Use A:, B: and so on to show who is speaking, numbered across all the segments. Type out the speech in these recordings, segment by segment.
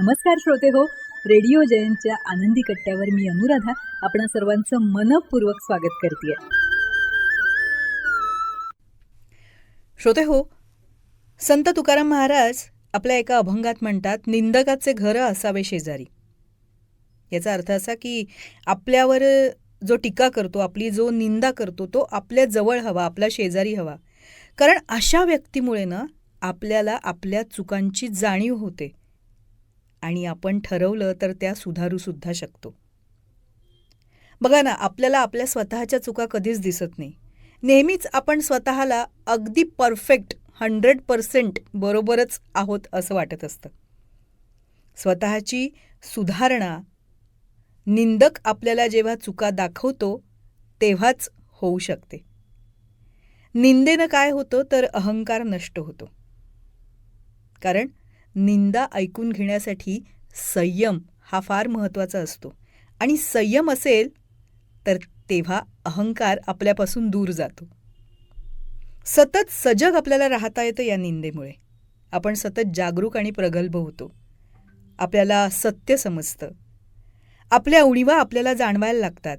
A: नमस्कार श्रोते हो, रेडिओ जयंतच्या आनंदी कट्ट्यावर मी अनुराधा आपण सर्वांचं मनपूर्वक स्वागत करते.
B: श्रोते हो, संत तुकाराम महाराज आपल्या एका अभंगात म्हणतात, निंदकाचे घर असावे शेजारी. याचा अर्थ असा की आपल्यावर जो टीका करतो, आपली जो निंदा करतो, तो आपल्या जवळ हवा, आपला शेजारी हवा. कारण अशा व्यक्तीमुळे ना आपल्याला आपल्या चुकांची जाणीव होते आणि आपण ठरवलं तर त्या सुधारूसुद्धा शकतो. बघा ना, आपल्याला आपल्या स्वतःच्या चुका कधीच दिसत नाही. नेहमीच आपण स्वतःला अगदी परफेक्ट 100% बरोबरच आहोत असं वाटत असतं. स्वतःची सुधारणा निंदक आपल्याला जेव्हा चुका दाखवतो तेव्हाच होऊ शकते. निंदेनं काय होतं तर अहंकार नष्ट होतो. कारण निंदा ऐकून घेण्यासाठी संयम हा फार महत्त्वाचा असतो आणि संयम असेल तर तेव्हा अहंकार आपल्यापासून दूर जातो. सतत सजग आपल्याला राहता येतं या निंदेमुळे. आपण सतत जागरूक आणि प्रगल्भ होतो. आपल्याला सत्य समजतं. आपल्या उणीवा आपल्याला जाणवायला लागतात.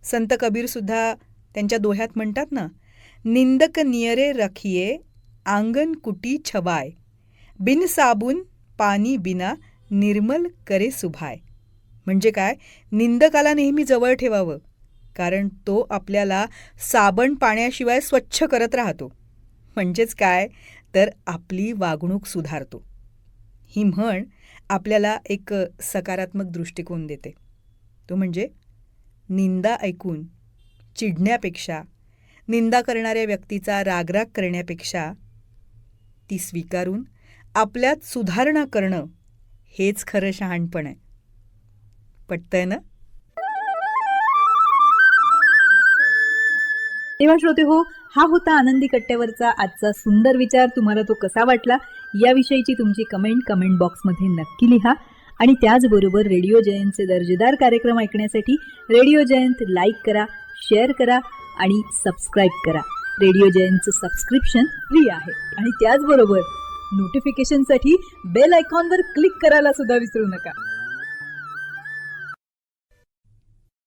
B: संत कबीरसुद्धा त्यांच्या दोह्यात म्हणतात ना, निंदक नियरे रखिये आंगन कुटी छवाय, बिन साबून पाणी बिना निर्मल करे सुभाय. म्हणजे काय, निंदकाला नेहमी जवळ ठेवावं, कारण तो आपल्याला साबण पाण्याशिवाय स्वच्छ करत राहतो. म्हणजेच काय तर आपली वागणूक सुधारतो. ही म्हण आपल्याला एक सकारात्मक दृष्टिकोन देते. तो म्हणजे निंदा ऐकून चिडण्यापेक्षा, निंदा करणाऱ्या व्यक्तीचा रागराग करण्यापेक्षा ती स्वीकारून आपल्यात सुधारणा करणं हेच खरं शहाणपण आहे. पटतंय ना?
A: तेव्हा श्रोते हो, हा होता आनंदी कट्ट्यावरचा आजचा सुंदर विचार. तुम्हाला तो कसा वाटला याविषयीची तुमची कमेंट बॉक्समध्ये नक्की लिहा. आणि त्याचबरोबर रेडिओ जयंतचे दर्जेदार कार्यक्रम ऐकण्यासाठी रेडिओ जयंत लाईक करा, शेअर करा आणि सबस्क्राईब करा. रेडिओ जयंतचं सबस्क्रिप्शन फ्री आहे. आणि त्याचबरोबर नोटिफिकेशनसाठी बेल आयकॉनवर क्लिक करायला सुद्धा विसरू नका.